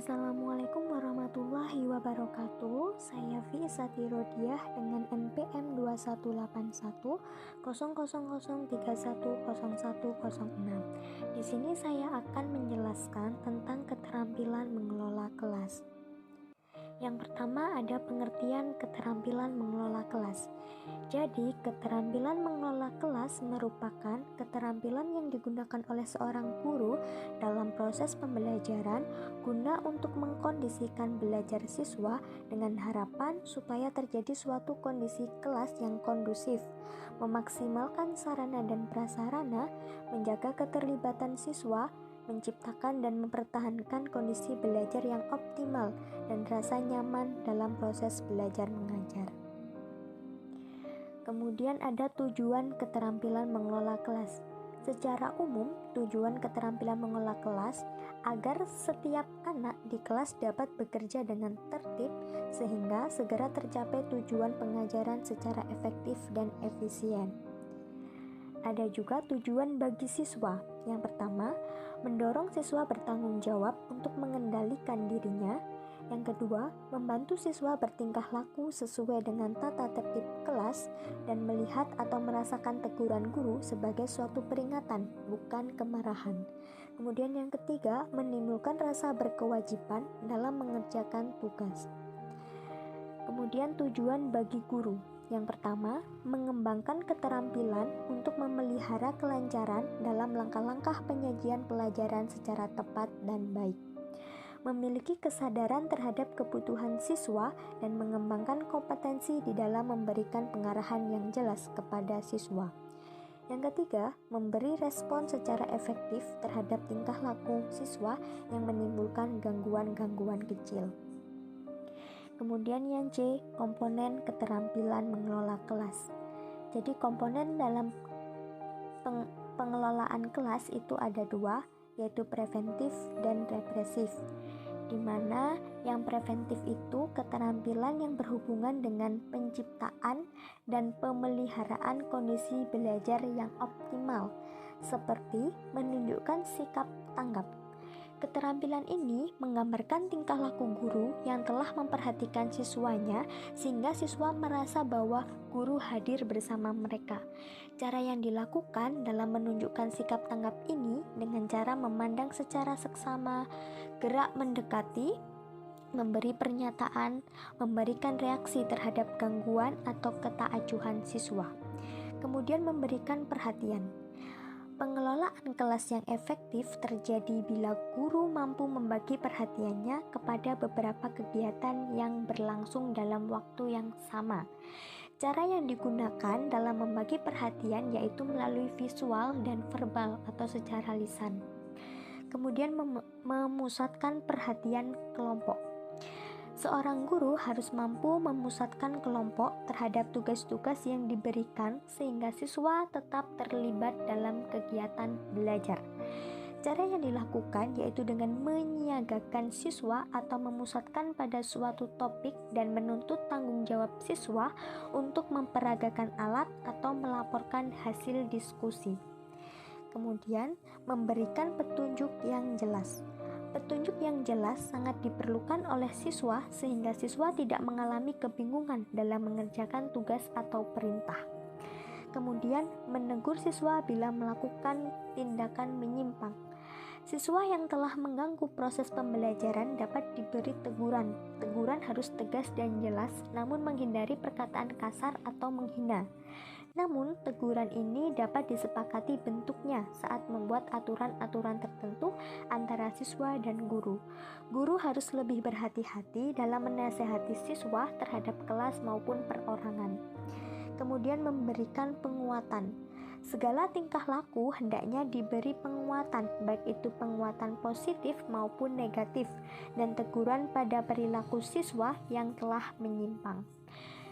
Assalamualaikum warahmatullahi wabarakatuh. Saya Vi Satirodiah dengan NPM 21810003101006. Di sini saya akan menjelaskan tentang keterampilan mengelola kelas. Yang pertama ada pengertian keterampilan mengelola kelas. Jadi, keterampilan mengelola kelas merupakan keterampilan yang digunakan oleh seorang guru dalam proses pembelajaran guna untuk mengkondisikan belajar siswa dengan harapan supaya terjadi suatu kondisi kelas yang kondusif, memaksimalkan sarana dan prasarana, menjaga keterlibatan siswa, menciptakan dan mempertahankan kondisi belajar yang optimal dan rasa nyaman dalam proses belajar mengajar. Kemudian ada tujuan keterampilan mengelola kelas. Secara umum, tujuan keterampilan mengelola kelas agar setiap anak di kelas dapat bekerja dengan tertib sehingga segera tercapai tujuan pengajaran secara efektif dan efisien. Ada juga tujuan bagi siswa. Yang pertama, mendorong siswa bertanggung jawab untuk mengendalikan dirinya. Yang kedua, membantu siswa bertingkah laku sesuai dengan tata tertib kelas dan melihat atau merasakan teguran guru sebagai suatu peringatan, bukan kemarahan. Kemudian yang ketiga, menimbulkan rasa berkewajiban dalam mengerjakan tugas. Kemudian tujuan bagi guru. Yang pertama, mengembangkan keterampilan untuk memelihara kelancaran dalam langkah-langkah penyajian pelajaran secara tepat dan baik. Memiliki kesadaran terhadap kebutuhan siswa dan mengembangkan kompetensi di dalam memberikan pengarahan yang jelas kepada siswa. Yang ketiga, memberi respon secara efektif terhadap tingkah laku siswa yang menimbulkan gangguan-gangguan kecil. Kemudian yang C, komponen keterampilan mengelola kelas. Jadi komponen dalam pengelolaan kelas itu ada dua, yaitu preventif dan represif. Di mana yang preventif itu keterampilan yang berhubungan dengan penciptaan dan pemeliharaan kondisi belajar yang optimal, seperti menunjukkan sikap tanggap. Keterampilan ini menggambarkan tingkah laku guru yang telah memperhatikan siswanya sehingga siswa merasa bahwa guru hadir bersama mereka. Cara yang dilakukan dalam menunjukkan sikap tanggap ini dengan cara memandang secara seksama, gerak mendekati, memberi pernyataan, memberikan reaksi terhadap gangguan atau ketaacuhan siswa. Kemudian memberikan perhatian. Pengelolaan kelas yang efektif terjadi bila guru mampu membagi perhatiannya kepada beberapa kegiatan yang berlangsung dalam waktu yang sama. Cara yang digunakan dalam membagi perhatian yaitu melalui visual dan verbal atau secara lisan. Kemudian memusatkan perhatian kelompok. Seorang guru harus mampu memusatkan kelompok terhadap tugas-tugas yang diberikan sehingga siswa tetap terlibat dalam kegiatan belajar. Cara yang dilakukan yaitu dengan menyiagakan siswa atau memusatkan pada suatu topik dan menuntut tanggung jawab siswa untuk memperagakan alat atau melaporkan hasil diskusi. Kemudian, memberikan petunjuk yang jelas. Petunjuk yang jelas sangat diperlukan oleh siswa sehingga siswa tidak mengalami kebingungan dalam mengerjakan tugas atau perintah. Kemudian, menegur siswa bila melakukan tindakan menyimpang. Siswa yang telah mengganggu proses pembelajaran dapat diberi teguran. Teguran harus tegas dan jelas, namun menghindari perkataan kasar atau menghina. Namun, teguran ini dapat disepakati bentuknya saat membuat aturan-aturan tertentu antara siswa dan guru. Guru harus lebih berhati-hati dalam menasehati siswa terhadap kelas maupun perorangan. Kemudian memberikan penguatan. Segala tingkah laku hendaknya diberi penguatan, baik itu penguatan positif maupun negatif, dan teguran pada perilaku siswa yang telah menyimpang.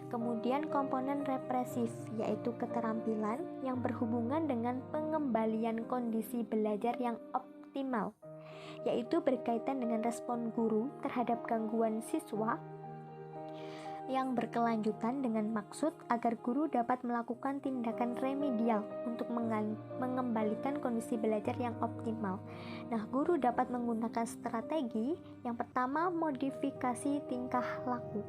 Kemudian komponen represif, yaitu keterampilan yang berhubungan dengan pengembalian kondisi belajar yang optimal, yaitu berkaitan dengan respon guru terhadap gangguan siswa, yang berkelanjutan dengan maksud agar guru dapat melakukan tindakan remedial untuk mengembalikan kondisi belajar yang optimal. Nah, guru dapat menggunakan strategi yang pertama, modifikasi tingkah laku.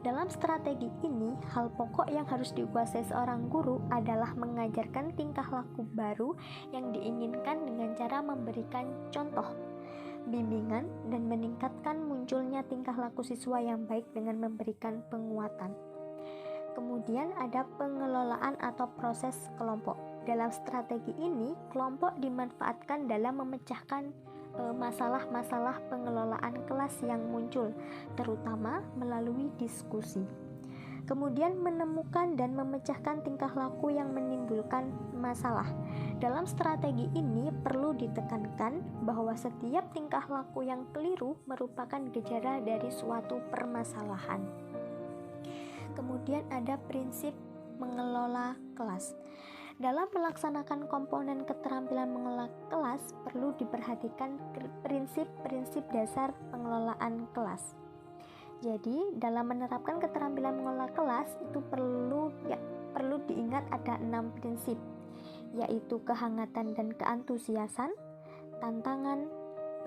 Dalam strategi ini, hal pokok yang harus dikuasai seorang guru adalah mengajarkan tingkah laku baru yang diinginkan dengan cara memberikan contoh, bimbingan, dan meningkatkan munculnya tingkah laku siswa yang baik dengan memberikan penguatan. Kemudian ada pengelolaan atau proses kelompok. Dalam strategi ini, kelompok dimanfaatkan dalam memecahkan masalah-masalah pengelolaan kelas yang muncul, terutama melalui diskusi. Kemudian menemukan dan memecahkan tingkah laku yang menimbulkan masalah. Dalam strategi ini perlu ditekankan bahwa setiap tingkah laku yang keliru merupakan gejala dari suatu permasalahan. Kemudian ada prinsip mengelola kelas. Dalam melaksanakan komponen keterampilan mengelola kelas perlu diperhatikan prinsip-prinsip dasar pengelolaan kelas. Jadi, dalam menerapkan keterampilan mengelola kelas itu perlu diingat ada 6 prinsip, yaitu kehangatan dan keantusiasan, tantangan,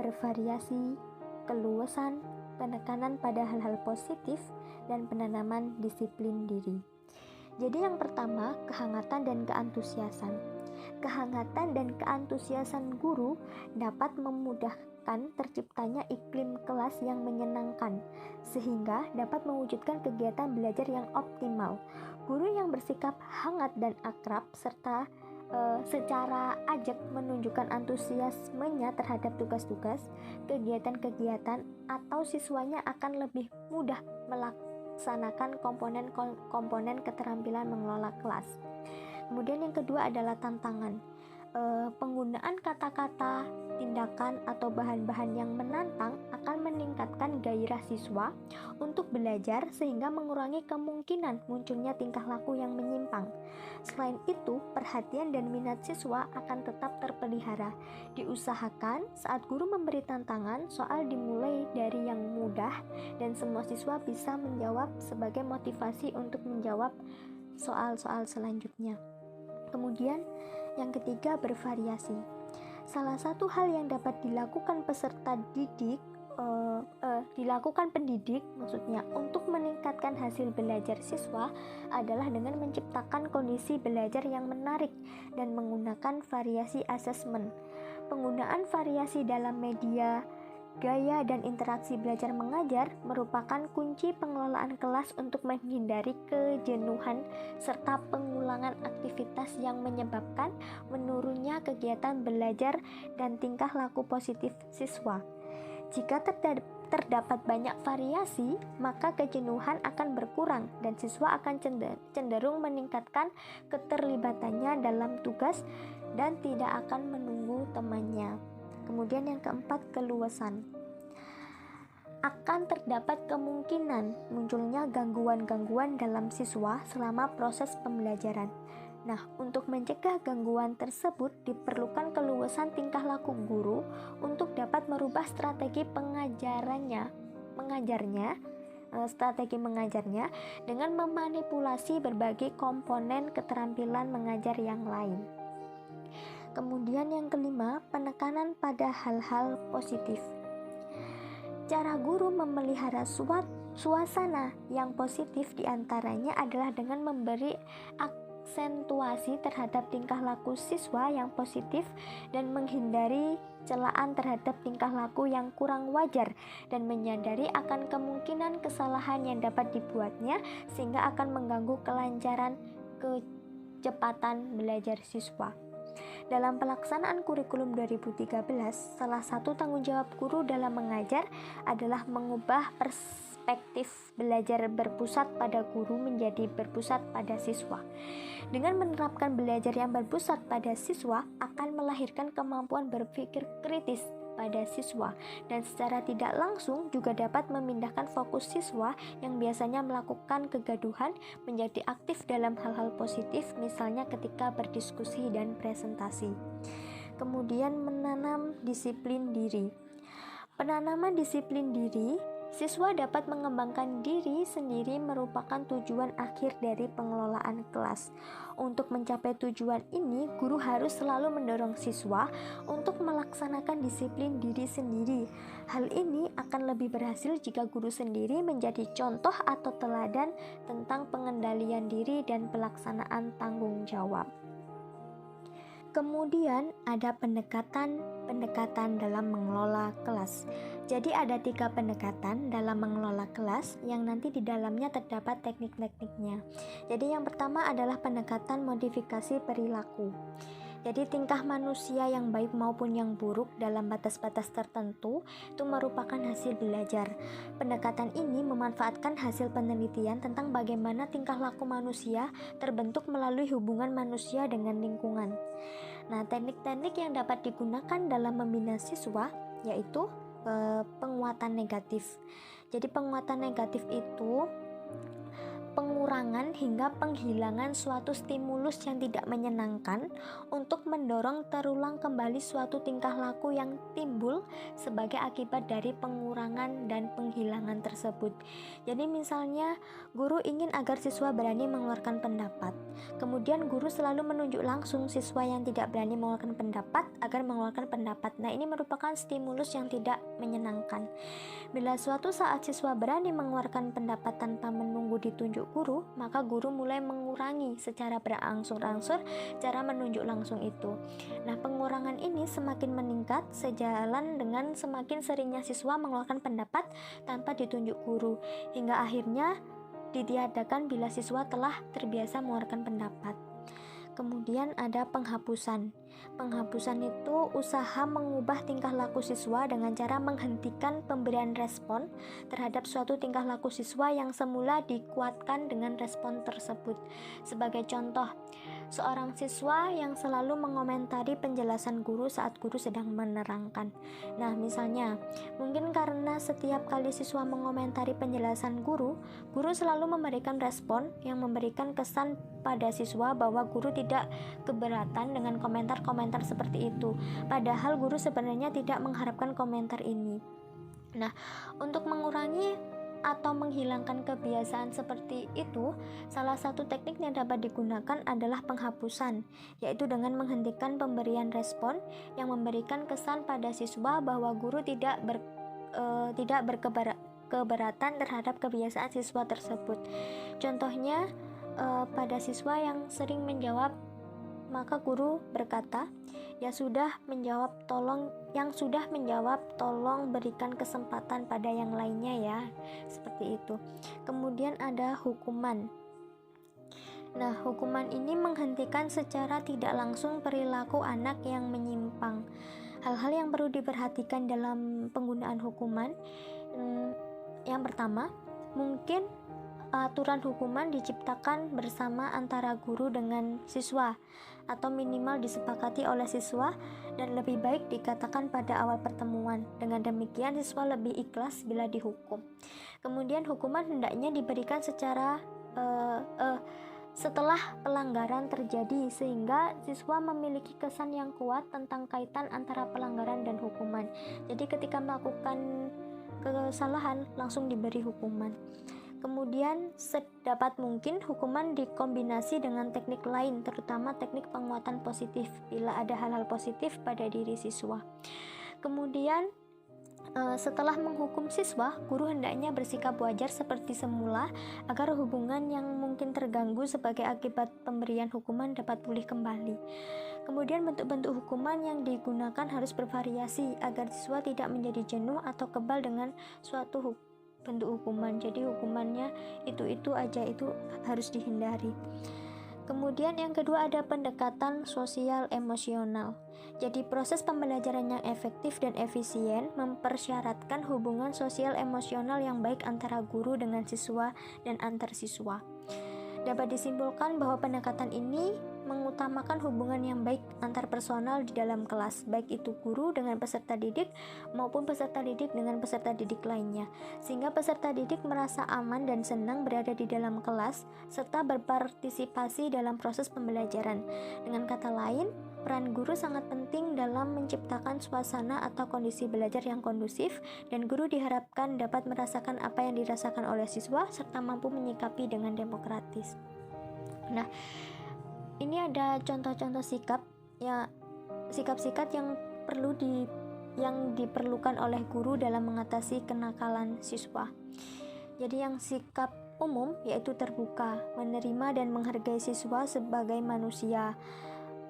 bervariasi, keluasan, penekanan pada hal-hal positif, dan penanaman disiplin diri. Jadi yang pertama, kehangatan dan keantusiasan. Kehangatan dan keantusiasan guru dapat memudahkan terciptanya iklim kelas yang menyenangkan, sehingga dapat mewujudkan kegiatan belajar yang optimal. Guru yang bersikap hangat dan akrab serta secara ajak menunjukkan antusiasmenya terhadap tugas-tugas, kegiatan-kegiatan, atau siswanya akan lebih mudah melaksanakan komponen keterampilan mengelola kelas. Kemudian yang kedua adalah tantangan. Penggunaan kata-kata, tindakan, atau bahan-bahan yang menantang akan meningkatkan gairah siswa untuk belajar sehingga mengurangi kemungkinan munculnya tingkah laku yang menyimpang. Selain itu, perhatian dan minat siswa akan tetap terpelihara. Diusahakan saat guru memberi tantangan, soal dimulai dari yang mudah dan semua siswa bisa menjawab sebagai motivasi untuk menjawab soal-soal selanjutnya. Kemudian yang ketiga, bervariasi. Salah satu hal yang dapat dilakukan pendidik untuk meningkatkan hasil belajar siswa adalah dengan menciptakan kondisi belajar yang menarik dan menggunakan variasi asesmen. Penggunaan variasi dalam media, gaya, dan interaksi belajar mengajar merupakan kunci pengelolaan kelas untuk menghindari kejenuhan serta pengulangan aktivitas yang menyebabkan menurunnya kegiatan belajar dan tingkah laku positif siswa. Jika terdapat banyak variasi, maka kejenuhan akan berkurang dan siswa akan cenderung meningkatkan keterlibatannya dalam tugas dan tidak akan menunggu temannya. Kemudian yang keempat, keluasan. Akan terdapat kemungkinan munculnya gangguan-gangguan dalam siswa selama proses pembelajaran. Nah, untuk mencegah gangguan tersebut diperlukan keluasan tingkah laku guru untuk dapat merubah strategi mengajarnya dengan memanipulasi berbagai komponen keterampilan mengajar yang lain. Kemudian yang kelima, penekanan pada hal-hal positif. Cara guru memelihara suasana yang positif diantaranya adalah dengan memberi aksentuasi terhadap tingkah laku siswa yang positif dan menghindari celaan terhadap tingkah laku yang kurang wajar dan menyadari akan kemungkinan kesalahan yang dapat dibuatnya sehingga akan mengganggu kelancaran kecepatan belajar siswa. Dalam pelaksanaan kurikulum 2013, salah satu tanggung jawab guru dalam mengajar adalah mengubah perspektif belajar berpusat pada guru menjadi berpusat pada siswa. Dengan menerapkan belajar yang berpusat pada siswa akan melahirkan kemampuan berpikir kritis pada siswa dan secara tidak langsung juga dapat memindahkan fokus siswa yang biasanya melakukan kegaduhan menjadi aktif dalam hal-hal positif, misalnya ketika berdiskusi dan presentasi. Kemudian menanam disiplin diri. Penanaman disiplin diri Siswa dapat mengembangkan diri sendiri merupakan tujuan akhir dari pengelolaan kelas. Untuk mencapai tujuan ini, guru harus selalu mendorong siswa untuk melaksanakan disiplin diri sendiri. Hal ini akan lebih berhasil jika guru sendiri menjadi contoh atau teladan tentang pengendalian diri dan pelaksanaan tanggung jawab. Kemudian ada pendekatan dalam mengelola kelas. Jadi ada 3 pendekatan dalam mengelola kelas yang nanti di dalamnya terdapat teknik-tekniknya. Jadi yang pertama adalah pendekatan modifikasi perilaku. Jadi tingkah manusia yang baik maupun yang buruk dalam batas-batas tertentu itu merupakan hasil belajar. Pendekatan ini memanfaatkan hasil penelitian tentang bagaimana tingkah laku manusia terbentuk melalui hubungan manusia dengan lingkungan. Nah, teknik-teknik yang dapat digunakan dalam membina siswa yaitu penguatan negatif. Jadi penguatan negatif itu pengurangan hingga penghilangan suatu stimulus yang tidak menyenangkan untuk mendorong terulang kembali suatu tingkah laku yang timbul sebagai akibat dari pengurangan dan penghilangan tersebut. Jadi misalnya guru ingin agar siswa berani mengeluarkan pendapat, kemudian guru selalu menunjuk langsung siswa yang tidak berani mengeluarkan pendapat agar mengeluarkan pendapat. Nah, ini merupakan stimulus yang tidak menyenangkan. Bila suatu saat siswa berani mengeluarkan pendapat tanpa menunggu ditunjuk guru, maka guru mulai mengurangi secara berangsur-angsur cara menunjuk langsung itu. Nah, pengurangan ini semakin meningkat sejalan dengan semakin seringnya siswa mengeluarkan pendapat tanpa ditunjuk guru, hingga akhirnya ditiadakan bila siswa telah terbiasa mengeluarkan pendapat. Kemudian ada penghapusan. Penghapusan itu usaha mengubah tingkah laku siswa dengan cara menghentikan pemberian respon terhadap suatu tingkah laku siswa yang semula dikuatkan dengan respon tersebut. Sebagai contoh, seorang siswa yang selalu mengomentari penjelasan guru saat guru sedang menerangkan. Nah, misalnya, mungkin karena setiap kali siswa mengomentari penjelasan guru selalu memberikan respon yang memberikan kesan pada siswa bahwa guru tidak keberatan dengan komentar-komentar seperti itu. Padahal guru sebenarnya tidak mengharapkan komentar ini. Nah, untuk mengurangi atau menghilangkan kebiasaan seperti itu, salah satu teknik yang dapat digunakan adalah penghapusan, yaitu dengan menghentikan pemberian respon yang memberikan kesan pada siswa bahwa guru tidak berkeberatan terhadap kebiasaan siswa tersebut. Contohnya, pada siswa yang sering menjawab, maka guru berkata, yang sudah menjawab tolong berikan kesempatan pada yang lainnya ya, seperti itu. Kemudian ada hukuman. Nah, hukuman ini menghentikan secara tidak langsung perilaku anak yang menyimpang. Hal-hal yang perlu diperhatikan dalam penggunaan hukuman, yang pertama, mungkin aturan hukuman diciptakan bersama antara guru dengan siswa atau minimal disepakati oleh siswa dan lebih baik dikatakan pada awal pertemuan. Dengan demikian siswa lebih ikhlas bila dihukum. Kemudian hukuman hendaknya diberikan secara setelah pelanggaran terjadi sehingga siswa memiliki kesan yang kuat tentang kaitan antara pelanggaran dan hukuman. Jadi ketika melakukan kesalahan langsung diberi hukuman. Kemudian sedapat mungkin hukuman dikombinasi dengan teknik lain, terutama teknik penguatan positif bila ada hal-hal positif pada diri siswa. Kemudian setelah menghukum siswa, guru hendaknya bersikap wajar seperti semula agar hubungan yang mungkin terganggu sebagai akibat pemberian hukuman dapat pulih kembali. Kemudian bentuk-bentuk hukuman yang digunakan harus bervariasi agar siswa tidak menjadi jenuh atau kebal dengan suatu bentuk hukuman. Jadi hukumannya itu aja, itu harus dihindari. Kemudian yang kedua ada pendekatan sosial emosional. Jadi proses pembelajaran yang efektif dan efisien mempersyaratkan hubungan sosial emosional yang baik antara guru dengan siswa dan antar siswa. Dapat disimpulkan bahwa pendekatan ini mengutamakan hubungan yang baik antar personal di dalam kelas, baik itu guru dengan peserta didik maupun peserta didik dengan peserta didik lainnya, sehingga peserta didik merasa aman dan senang berada di dalam kelas serta berpartisipasi dalam proses pembelajaran. Dengan kata lain, peran guru sangat penting dalam menciptakan suasana atau kondisi belajar yang kondusif, dan guru diharapkan dapat merasakan apa yang dirasakan oleh siswa serta mampu menyikapi dengan demokratis. Nah, ini ada contoh-contoh sikap ya, sikap-sikap yang diperlukan oleh guru dalam mengatasi kenakalan siswa. Jadi yang sikap umum yaitu terbuka, menerima dan menghargai siswa sebagai manusia,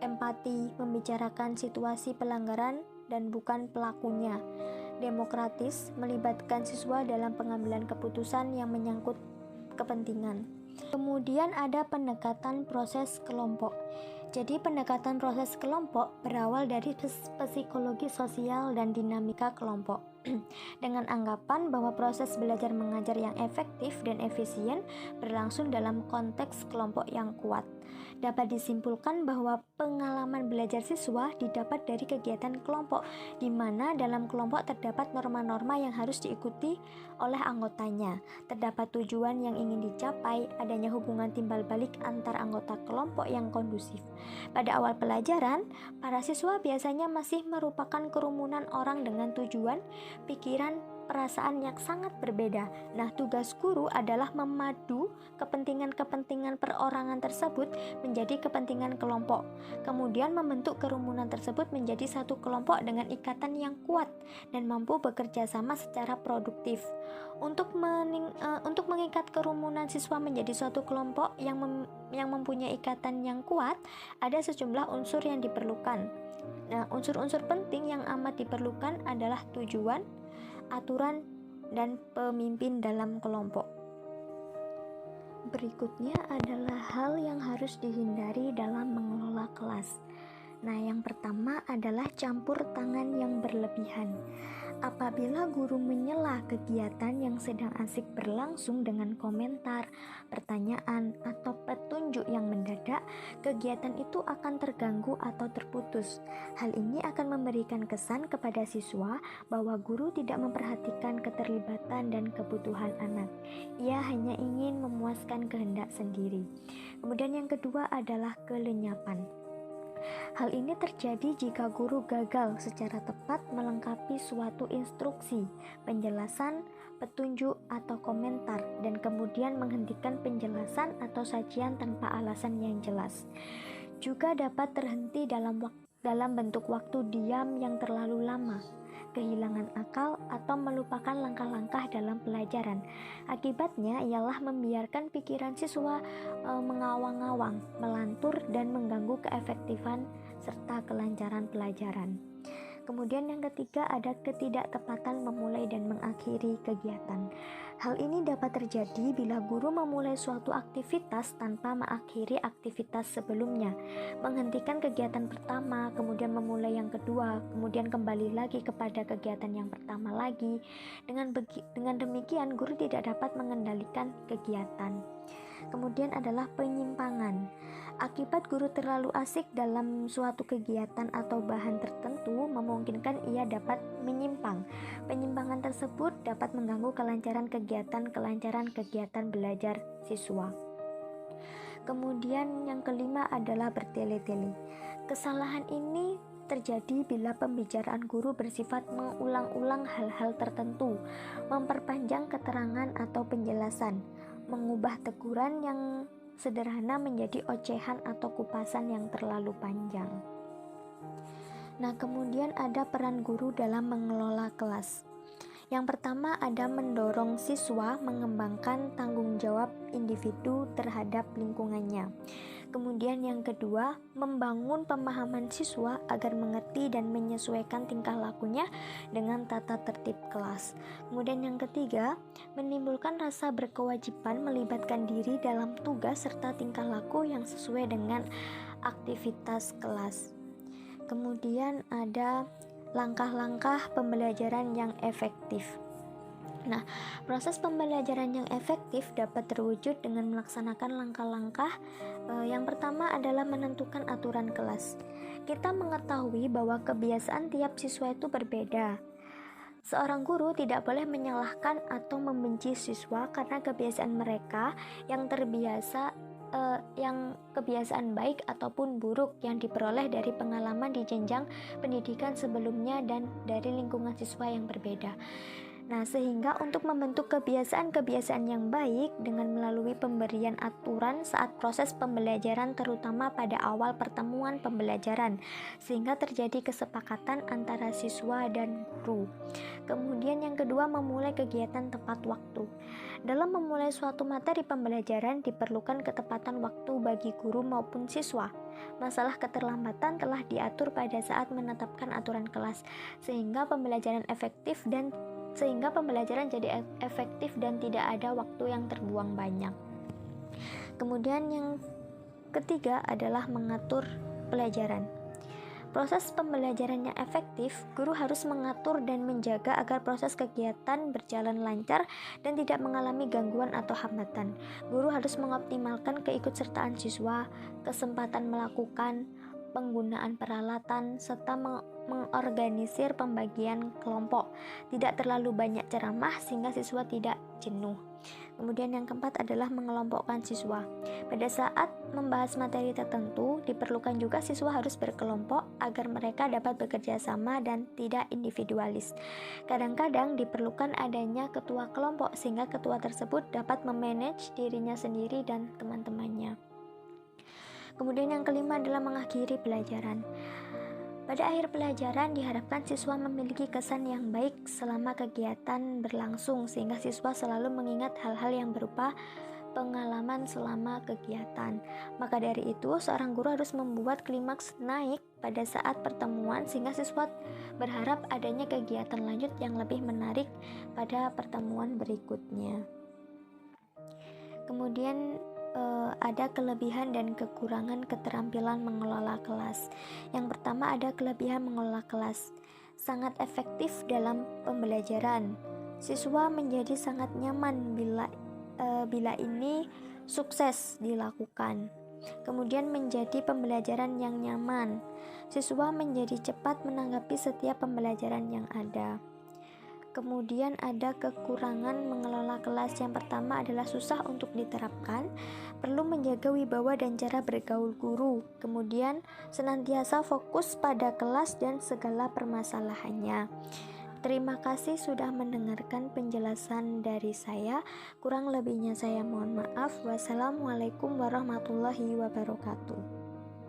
empati, membicarakan situasi pelanggaran dan bukan pelakunya. Demokratis, melibatkan siswa dalam pengambilan keputusan yang menyangkut kepentingan. Kemudian ada pendekatan proses kelompok. Jadi pendekatan proses kelompok berawal dari psikologi sosial dan dinamika kelompok dengan anggapan bahwa proses belajar mengajar yang efektif dan efisien berlangsung dalam konteks kelompok yang kuat. Dapat disimpulkan bahwa pengalaman belajar siswa didapat dari kegiatan kelompok, di mana dalam kelompok terdapat norma-norma yang harus diikuti oleh anggotanya, terdapat tujuan yang ingin dicapai, adanya hubungan timbal balik antar anggota kelompok yang kondusif. Pada awal pelajaran, para siswa biasanya masih merupakan kerumunan orang dengan tujuan, pikiran, perasaan yang sangat berbeda. Nah, tugas guru adalah memadu kepentingan-kepentingan perorangan tersebut menjadi kepentingan kelompok, kemudian membentuk kerumunan tersebut menjadi satu kelompok dengan ikatan yang kuat dan mampu bekerja sama secara produktif. Untuk mengikat kerumunan siswa menjadi suatu kelompok yang mempunyai ikatan yang kuat, ada sejumlah unsur yang diperlukan. Nah, unsur-unsur penting yang amat diperlukan adalah tujuan, aturan, dan pemimpin dalam kelompok. Berikutnya adalah hal yang harus dihindari dalam mengelola kelas. Nah, yang pertama adalah campur tangan yang berlebihan. Apabila guru menyela kegiatan yang sedang asik berlangsung dengan komentar, pertanyaan, atau petunjuk yang mendadak, kegiatan itu akan terganggu atau terputus. Hal ini akan memberikan kesan kepada siswa bahwa guru tidak memperhatikan keterlibatan dan kebutuhan anak. Ia hanya ingin memuaskan kehendak sendiri. Kemudian yang kedua adalah kelenyapan. Hal ini terjadi jika guru gagal secara tepat melengkapi suatu instruksi, penjelasan, petunjuk, atau komentar, dan kemudian menghentikan penjelasan atau sajian tanpa alasan yang jelas. Juga dapat terhenti dalam bentuk waktu diam yang terlalu lama, kehilangan akal, atau melupakan langkah-langkah dalam pelajaran. Akibatnya ialah membiarkan pikiran siswa mengawang-awang, melantur, dan mengganggu keefektifan serta kelancaran pelajaran. Kemudian yang ketiga ada ketidaktepatan memulai dan mengakhiri kegiatan. Hal ini dapat terjadi bila guru memulai suatu aktivitas tanpa mengakhiri aktivitas sebelumnya, menghentikan kegiatan pertama, kemudian memulai yang kedua, kemudian kembali lagi kepada kegiatan yang pertama lagi. Dengan demikian, guru tidak dapat mengendalikan kegiatan. Kemudian adalah penyimpangan. Akibat guru terlalu asik dalam suatu kegiatan atau bahan tertentu memungkinkan ia dapat menyimpang. Penyimpangan tersebut dapat mengganggu kelancaran kegiatan belajar siswa. Kemudian yang kelima adalah bertele-tele. Kesalahan ini terjadi bila pembicaraan guru bersifat mengulang-ulang hal-hal tertentu, memperpanjang keterangan atau penjelasan, mengubah teguran yang sederhana menjadi ocehan atau kupasan yang terlalu panjang. Nah, kemudian ada peran guru dalam mengelola kelas. Yang pertama ada mendorong siswa mengembangkan tanggung jawab individu terhadap lingkungannya. Kemudian yang kedua, membangun pemahaman siswa agar mengerti dan menyesuaikan tingkah lakunya dengan tata tertib kelas. Kemudian yang ketiga, menimbulkan rasa berkewajiban melibatkan diri dalam tugas serta tingkah laku yang sesuai dengan aktivitas kelas. Kemudian ada langkah-langkah pembelajaran yang efektif. Nah, proses pembelajaran yang efektif dapat terwujud dengan melaksanakan langkah-langkah. Yang pertama adalah menentukan aturan kelas. Kita mengetahui bahwa kebiasaan tiap siswa itu berbeda. Seorang guru tidak boleh menyalahkan atau membenci siswa karena kebiasaan mereka yang terbiasa yang kebiasaan baik ataupun buruk yang diperoleh dari pengalaman di jenjang pendidikan sebelumnya dan dari lingkungan siswa yang berbeda. Nah, sehingga untuk membentuk kebiasaan-kebiasaan yang baik dengan melalui pemberian aturan saat proses pembelajaran terutama pada awal pertemuan pembelajaran sehingga terjadi kesepakatan antara siswa dan guru. Kemudian yang kedua, memulai kegiatan tepat waktu. Dalam memulai suatu materi pembelajaran diperlukan ketepatan waktu bagi guru maupun siswa. Masalah keterlambatan telah diatur pada saat menetapkan aturan kelas sehingga pembelajaran jadi efektif dan tidak ada waktu yang terbuang banyak. Kemudian yang ketiga adalah mengatur pelajaran. Proses pembelajaran yang efektif, guru harus mengatur dan menjaga agar proses kegiatan berjalan lancar dan tidak mengalami gangguan atau hambatan. Guru harus mengoptimalkan keikutsertaan siswa, kesempatan melakukan penggunaan peralatan, serta mengorganisir pembagian kelompok. Tidak terlalu banyak ceramah sehingga siswa tidak jenuh. Kemudian yang keempat adalah mengelompokkan siswa. Pada saat membahas materi tertentu, diperlukan juga siswa harus berkelompok agar mereka dapat bekerja sama dan tidak individualis. Kadang-kadang diperlukan adanya ketua kelompok sehingga ketua tersebut dapat memanage dirinya sendiri dan teman-temannya. Kemudian yang kelima adalah mengakhiri pelajaran. Pada akhir pelajaran diharapkan siswa memiliki kesan yang baik selama kegiatan berlangsung sehingga siswa selalu mengingat hal-hal yang berupa pengalaman selama kegiatan. Maka dari itu, seorang guru harus membuat klimaks naik pada saat pertemuan sehingga siswa berharap adanya kegiatan lanjut yang lebih menarik pada pertemuan berikutnya. Kemudian ada kelebihan dan kekurangan keterampilan mengelola kelas. Yang pertama ada kelebihan mengelola kelas. Sangat efektif dalam pembelajaran. Siswa menjadi sangat nyaman bila ini sukses dilakukan. Kemudian menjadi pembelajaran yang nyaman. Siswa menjadi cepat menanggapi setiap pembelajaran yang ada. Kemudian ada kekurangan mengelola kelas. Yang pertama adalah susah untuk diterapkan, perlu menjaga wibawa dan cara bergaul guru. Kemudian senantiasa fokus pada kelas dan segala permasalahannya. Terima kasih sudah mendengarkan penjelasan dari saya. Kurang lebihnya saya mohon maaf. Wassalamualaikum warahmatullahi wabarakatuh.